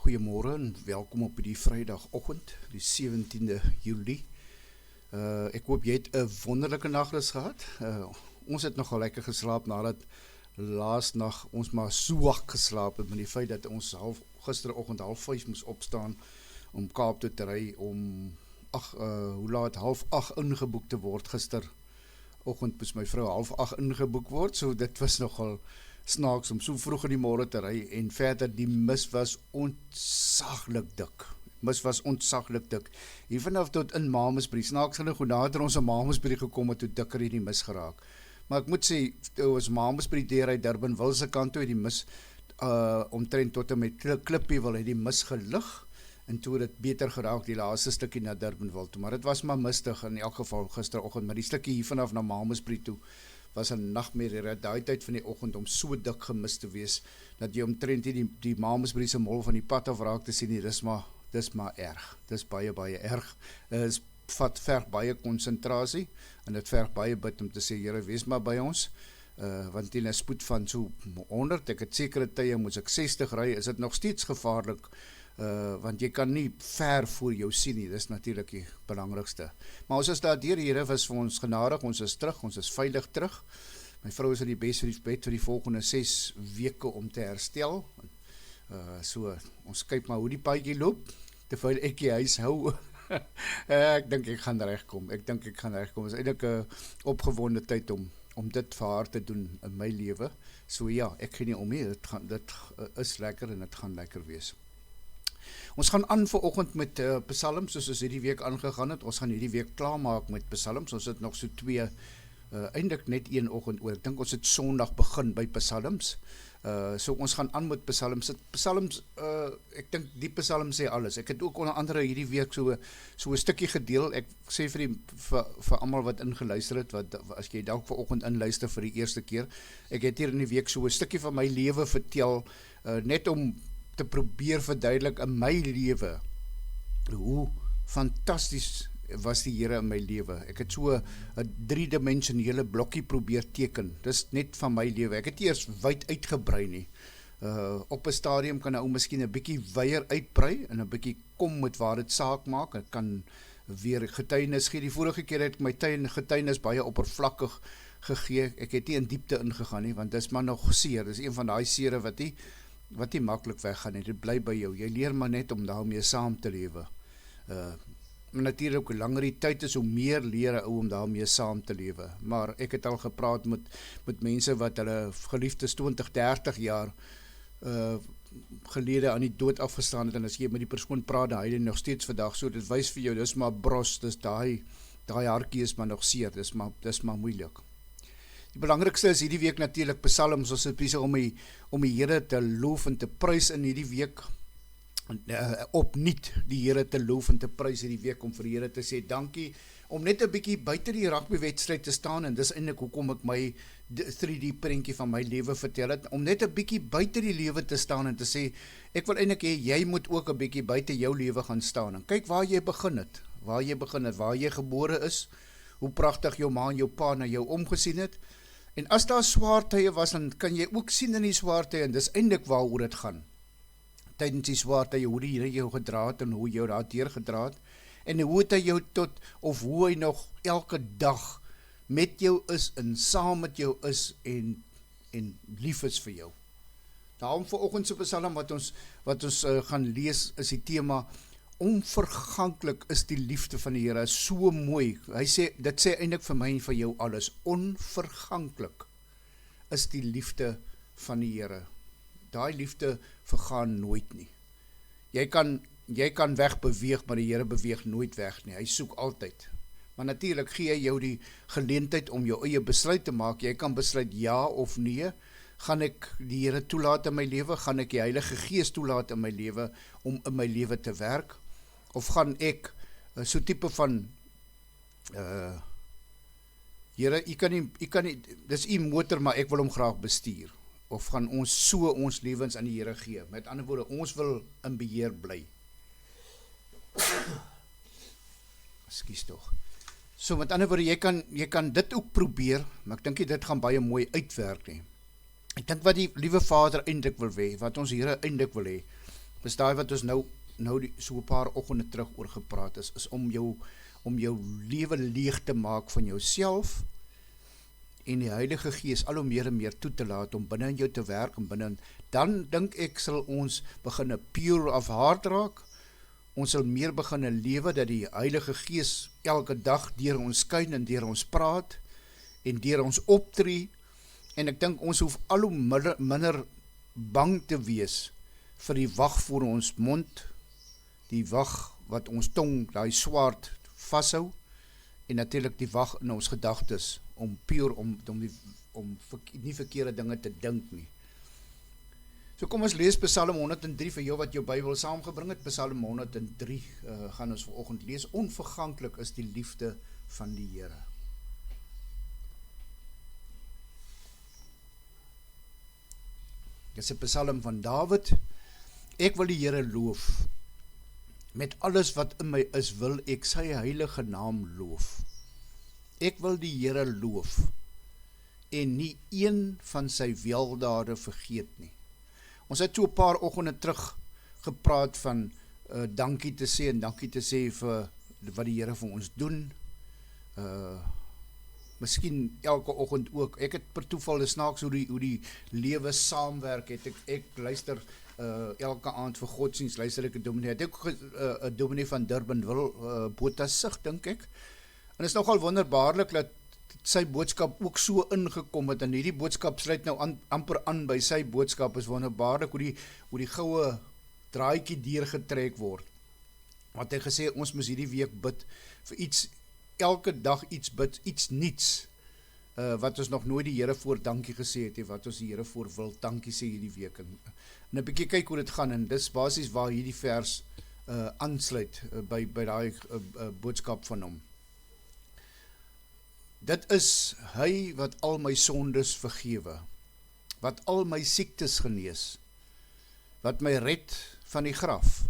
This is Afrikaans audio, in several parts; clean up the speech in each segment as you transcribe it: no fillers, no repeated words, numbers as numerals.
Goeiemôre en welkom op die Vrydagoggend, die 17de Julie. Ek hoop jy het 'n wonderlike nagrus gehad. Ons het nogal lekker geslaap nadat laasnag ons maar swak geslaap het met die feit dat ons gisteroggend 5:30 moes opstaan om Kaap toe te ry om 7:30 ingeboek te word. Gisteroggend moes my vrou 7:30 ingeboek word, so dit was nogal snaaks om so vroeg in die môre te ry en verder die mis was ontsaglik dik. Hier vanaf tot in Mamasbury, snaaks genoeg hoe nader ons aan Mamasbury gekom het, hoe dikker het die mis geraak. Maar ek moet sê, toe ons Mamasbury deur uit Durbanville se kant toe het die mis omtrent tot en met Klippie wil het die mis gelig en toe het dit beter geraak die laaste stukkie na Durbanville toe, maar dit was maar mistig in elk geval gisteroggend, maar die stukkie hier vanaf na Mamasbury toe was 'n nagmerrie, daai tyd van die oggend om so dik gemis te wees, dat jy omtrent die Mamasbury se mol van die pad af raak te sien, dis maar erg, dis baie erg, verg baie konsentrasie, en dit verg baie bid om te sê, Here, wees maar by ons, want in 'n spoed van so 100, ek het sekere tye, moes ek 60 ry, is dit nog steeds gevaarlik, want jy kan nie ver voor jou sien nie, dis natuurlik die belangrikste. Maar ons is daar deur, die Here was vir ons genadig, ons is terug, ons is veilig terug. My vrou is in die bed vir die volgende 6 weke om te herstel. So, ons kyk maar hoe die paadjie loop, terwyl ek die huis hou. Ek dink ek gaan regkom, Is eintlik 'n opgewonde tyd om dit vir haar te doen in my lewe. So ja, ek gee nie om nie, dit is lekker en dit gaan lekker wees. Ons gaan aan vanoggend met psalms, soos ons hierdie week aangegaan het. Ons gaan hierdie week klaarmaak met psalms. Ons het nog so 2, eintlik net 1 oggend oor. Ek dink ons het Sondag begin by psalms. So ons gaan aan met psalms. Ek dink die psalm sê alles. Ek het ook onder andere hierdie week so 'n stukkie gedeel. Ek sê vir almal wat ingeluister het, as jy dalk vanoggend inluister vir die eerste keer, ek het hier in die week so 'n stukkie van my lewe vertel, net om te probeer verduidelik in my lewe hoe fantasties was die Here in my lewe. Ek het so 'n 3-dimensionele blokkie probeer teken. Dis net van my lewe. Ek het nie eers wyd uitgebrei nie. Op 'n stadium kan 'n ou miskien 'n bietjie wyer uitbrei en 'n bietjie kom met waar dit saak maak. Ek kan weer getuienis gee. Die vorige keer het ek my getuienis baie oppervlakkig gegee. Ek het nie in diepte ingegaan nie, want dis maar nog seer. Dis een van daai sere wat nie maklik weggaan nie. Dit bly by jou. Jy leer maar net om daarmee saam te lewe. Natuurlik, hoe langer die tyd is, hoe meer leer 'n ou om daarmee saam te lewe. Maar ek het al gepraat met mense wat hulle geliefdes 20, 30 jaar gelede aan die dood afgestaan het, en as jy met die persoon praat, dan hy nog steeds vandag, so dit wys vir jou, dis maar bros, dis daai hartjie is maar nog seer, dis maar moeilik. Die belangrikste is hierdie week natuurlik psalms. Ons is besig om die Here te loof en te prys in hierdie week, opnuut die Here te loof en te prys hierdie week, om vir die Here te sê dankie, om net 'n bietjie buite die rugbywedstryd te staan, en dis eintlik hoekom ek my 3D prentjie van my lewe vertel het, om net 'n bietjie buite die lewe te staan en te sê, ek wil eintlik hê, jy moet ook 'n bietjie buite jou lewe gaan staan, en kyk waar jy begin het, waar jy gebore is, hoe pragtig jou ma en jou pa na jou omgesien het, en as daar swaar tye was, dan kan jy ook sien in die swaar tye, en dis eintlik waaroor dit gaan. Tydens die swaar tye, hoe die Here jou gedra het, en hoe jou daar deur gedra het, en hoe het hy jou hoe hy nog elke dag met jou is, en saam met jou is, en lief is vir jou. Daarom vanoggend se psalm wat ons gaan lees, is die tema, onverganklik is die liefde van die Here, so mooi. Dit sê eintlik vir my en vir jou alles, onverganklik is die liefde van die Here. Daai liefde vergaan nooit nie. Jy kan wegbeweeg, maar die Here beweeg nooit weg nie. Hy soek altyd. Maar natuurlik gee hy jou die geleentheid om jou eie besluit te maak. Jy kan besluit ja of nee. Gaan ek die Here toelaat in my lewe? Gaan ek die Heilige Gees toelaat in my lewe om in my lewe te werk? Of gaan ek so tipe van Here, u kan nie, dis u motor, maar ek wil hom graag bestuur. Of gaan ons ons lewens aan die Here gee? Met ander woorde, ons wil in beheer bly. Ekskuus tog. So met ander woorde, jy kan dit ook probeer, maar ek dink dit gaan baie mooi uitwerk nie. Ek dink wat die liewe Vader eintlik wil hê, wat ons Here eintlik wil hê, Dis daai wat ons nou so 'n paar oggende terug oor gepraat is om jou lewe leeg te maak van jouself en die Heilige Gees al hoe meer en meer toe te laat om binne in jou te werk en binne, dan dink ek sal ons begin pure of hard raak. Ons sal meer begin lewe dat die Heilige Gees elke dag deur ons skyn en deur ons praat en deur ons optree, en ek dink ons hoef al hoe minder bang te wees vir die wag voor ons mond, die wag wat ons tong, daai swaard vashou, en natuurlik die wag in ons gedagtes om puur om nie verkeerde dinge te dink nie. So kom ons lees Psalm 103 vir jou wat jou Bybel saamgebring het. Psalm 103 gaan ons vanoggend lees. Onverganklik is die liefde van die Here. Dit is 'n Psalm van Dawid. Ek wil die Here loof. Met alles wat in my is, wil ek sy heilige naam loof. Ek wil die Here loof en nie een van sy weldade vergeet nie. Ons het so 'n paar oggende terug gepraat van dankie te sê en dankie te sê vir wat die Here vir ons doen. Miskien elke oggend ook. Ek het per toeval snaaks hoe die lewe saamwerk het. Ek luister elke aand vir godsdienst, luister ek 'n dominee. Het ook 'n dominee van Durbanville, Botasig dink ek. En is nogal wonderbaarlik dat sy boodskap ook so ingekom het, en hierdie boodskap sluit nou amper aan by sy boodskap. Is wonderbaarlik hoe die goue draadjie deurgetrek word. Wat hy gesê, ons moet hierdie week bid vir iets, elke dag iets bid, iets niets, wat ons nog nooit die Here voor dankie gesê het, wat ons die Here voor wil dankie sê hierdie week, en 'n bietjie kyk hoe dit gaan, en dis basies waar hierdie vers aansluit by daai boodskap van hom. Dit is hy wat al my sondes vergewe, wat al my siektes genees, wat my red van die graf,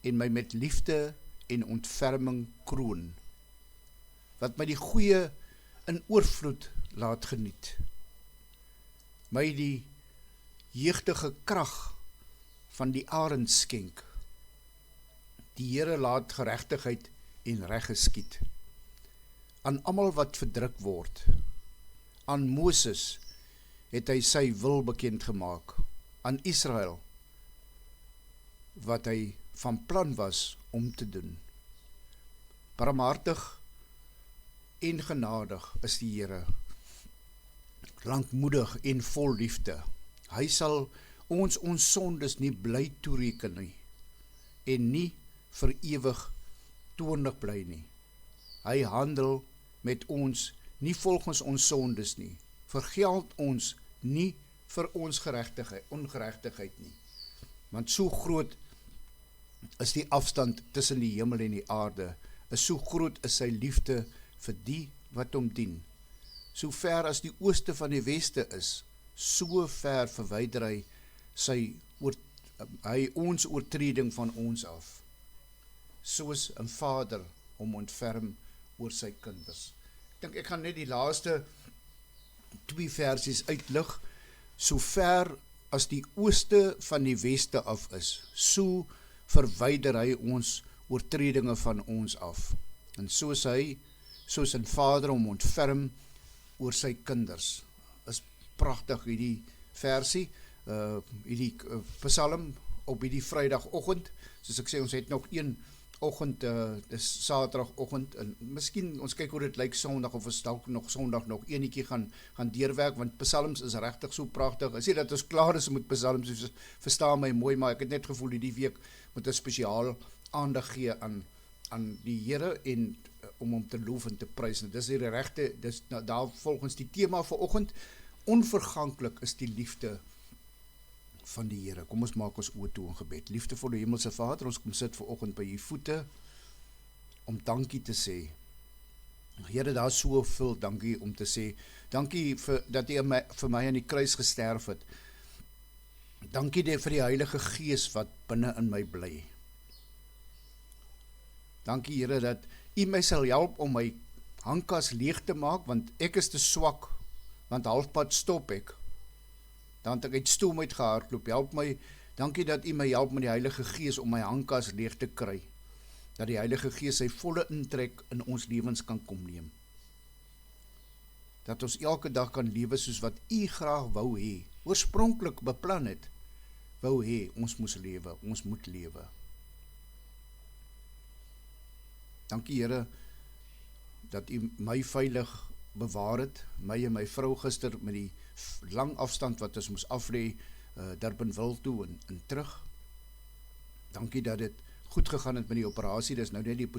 en my met liefde en ontferming kroon, wat my die goeie in oorvloed laat geniet, my die jeugdige krag van die arend skenk, die Here laat geregtigheid en reg geskied, aan almal wat verdruk word. Aan Moses het hy sy wil bekend gemaak, aan Israel wat hy van plan was om te doen. Barmhartig en genadig is die Here, lankmoedig en vol liefde. Hy sal ons sondes nie bly toereken nie, en nie vir ewig toornig bly nie. Hy handel met ons nie volgens ons sondes nie, vergeld ons nie vir ons ongeregtigheid nie, want so groot is die afstand tussen die hemel en die aarde, is so groot is sy liefde vir die wat hom dien. So ver as die ooste van die weste is, so ver verwyder hy ons oortreding van ons af, soos 'n vader hom ontferm oor sy kinders. Ek gaan net die laaste 2 versies uitlig. So ver as die ooste van die weste af is, so verwyder hy ons oortredinge van ons af. En soos 'n vader hom ontferm oor sy kinders. Is pragtig hierdie versie, hierdie Psalm op hierdie Vrydagoggend. Soos ek sê, ons het nog een oggend, dis Saterdagoggend, en miskien ons kyk hoe dit lyk Sondag, of ons dalk nog Sondag nog enetjie gaan deurwerk, want Psalms is regtig so pragtig. Ek sê dat ons klaar is met Psalms, verstaan my mooi, maar ek het net gevoel hierdie week moet 'n spesiaal aandag gee aan die Here en om hom te loof en te prys. En dis die regte, dis daar volgens die tema vir oggend, onverganklik is die liefde van die Here. Kom ons maak ons oë toe in gebed. Liefdevolle Hemelse Vader, ons kom sit vanoggend by u voete om dankie te sê. Here, daar is soveel dankie om te sê. Dankie dat u vir my aan die kruis gesterf het. Dankie vir die Heilige Gees wat binne in my bly. Dankie Here dat u my sal help om my handkas leeg te maak, want ek is te swak, want halfpad stop ek. Dan het ek uit stoom uitgehardloop. Help my Dankie dat U my help met die Heilige Gees om my handkas leeg te kry. Dat die Heilige Gees sy volle intrek in ons lewens kan kom neem. Dat ons elke dag kan lewe soos wat U graag wou hê, oorspronklik beplan het, wou hê, ons moet lewe. Dankie Here, dat U my veilig bewaar het, my en my vrou gister met die lang afstand wat ons moes aflê, Durbanville toe en terug. Dankie dat dit goed gegaan het met die operasie, dis nou net die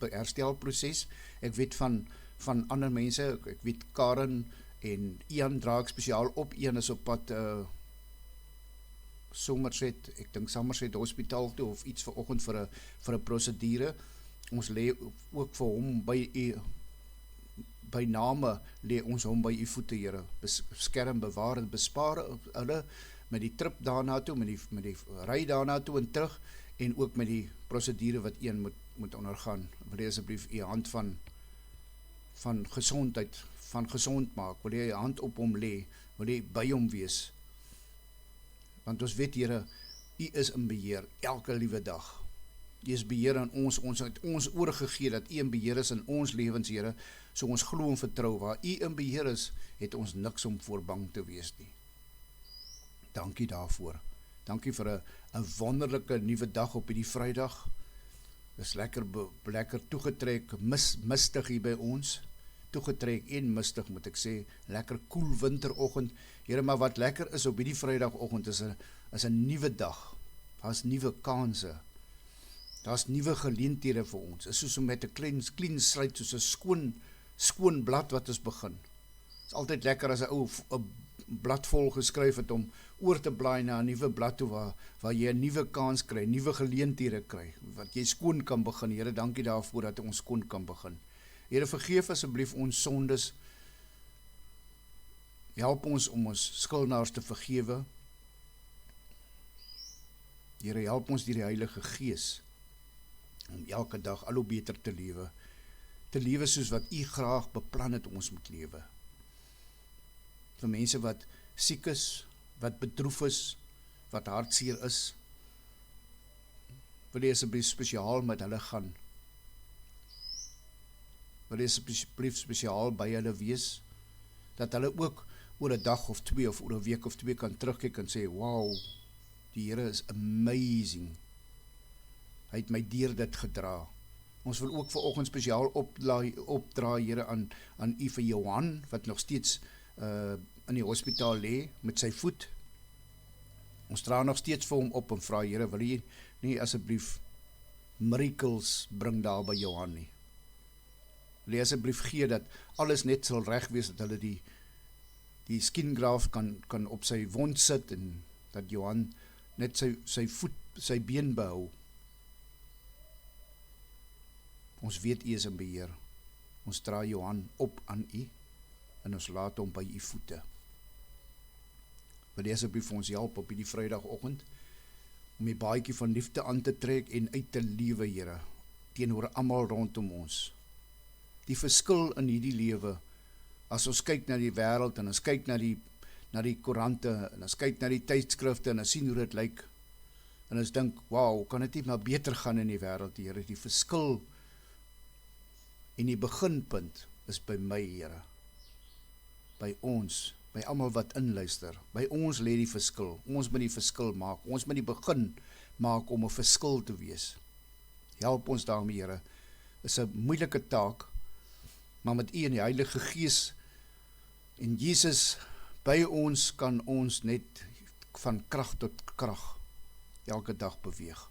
herstelproses. Ek weet van ander mense, ek weet Karen en Ian dra ek spesiaal op, Ian is op pad Somerset, ek dink Somerset Hospitaal toe, of iets vanoggend vir 'n prosedure. Ons lê ook vir hom by name, lê ons hom by U voete, Here, beskerm, bewaar en bespaar hulle met die trip daarna toe, met die ry daarna toe en terug, en ook met die prosedure wat een moet ondergaan. Wil jy asseblief U hand van gesondheid, van gesond maak, wil jy U hand op hom lê, wil jy by hom wees, want ons weet, Here, U is in beheer, elke liewe dag. U is beheer aan ons het ons oorgegee, dat U in beheer is in ons lewens, Here, so ons glo en vertrou, waar U in beheer is, het ons niks om voor bang te wees nie. Dankie daarvoor. Dankie vir 'n wonderlike nuwe dag op hierdie Vrydag. Dis lekker toegetrek, mistig hier by ons. Toegetrek en mistig, moet ek sê. Lekker koel winteroggend. Here, maar wat lekker is op hierdie Vrydagoggend is 'n nuwe dag. Daar's nuwe kanse. Daar's nuwe geleenthede vir ons. Is soos om met 'n clean slate, soos 'n skoon blad wat ons begin. Is altyd lekker as 'n blad vol geskryf het om oor te blaai na 'n nuwe blad toe waar jy 'n nuwe kans kry, nuwe geleenthede kry, wat jy skoon kan begin. Here, dankie daarvoor dat ons skoon kan begin. Here, vergeef asseblief ons sondes. Help ons om ons skuldenaars te vergewe. Here, help ons deur die Heilige Gees om elke dag al hoe beter te lewe soos wat U graag beplan het ons moet lewe. Vir mense wat siek is, wat bedroef is, wat hartseer is, wil jy asseblief spesiaal met hulle gaan. Wil jy asseblief spesiaal by hulle wees, dat hulle ook oor 'n dag of 2 of oor 'n week of 2 kan terugkyk en sê, wow, die Here is amazing. Hy het my deur dit gedra. Ons wil ook vanoggend spesiaal opdra, Here, aan U vir Johan, wat nog steeds in die hospitaal lê met sy voet. Ons dra nog steeds vir hom op en vra, Here, wil U nie asseblief miracles bring daar by Johan nie. Wil U asseblief gee dat alles net sal reg wees, dat hulle die skin graft kan op sy wond sit en dat Johan net sy voet, sy been behou. Ons weet U is in beheer. Ons dra Johan op aan U en ons laat hom by U voete. Wil jy asseblief vir ons help op hierdie Vrydagoggend om die baadjie van liefde aan te trek en uit te lewe, Here, teenoor almal rondom ons. Die verskil in hierdie lewe, as ons kyk na die wêreld en ons kyk na die koerante en ons kyk na die tydskrifte en ons sien hoe dit lyk en ons dink, wow, kan dit nie maar beter gaan in die wêreld, Here? Die verskil en die beginpunt is by my, Here. By ons, by almal wat inluister. By ons lê die verskil. Ons moet die verskil maak. Ons moet die begin maak om 'n verskil te wees. Help ons daarmee, Here. Is 'n moeilike taak, maar met U en die Heilige Gees en Jesus by ons kan ons net van krag tot krag elke dag beweeg.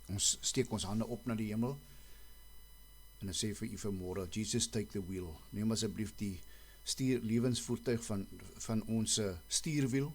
Ons steek ons hande op na die hemel en ons sê vir U vanmôre, Jesus, take the wheel. Neem asseblief die lewensvoertuig van ons stuurwiel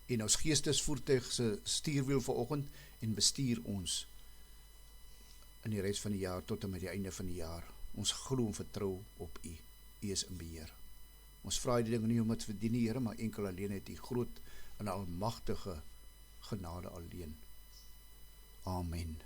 en ons geestesvoertuig se stuurwiel vanoggend en bestuur ons in die res van die jaar tot en met die einde van die jaar. Ons glo en vertrou op U. U is in beheer. Ons vra die dinge nie om dit verdien, Here, maar enkel alleen uit U groot en almagtige genade alleen. Amen.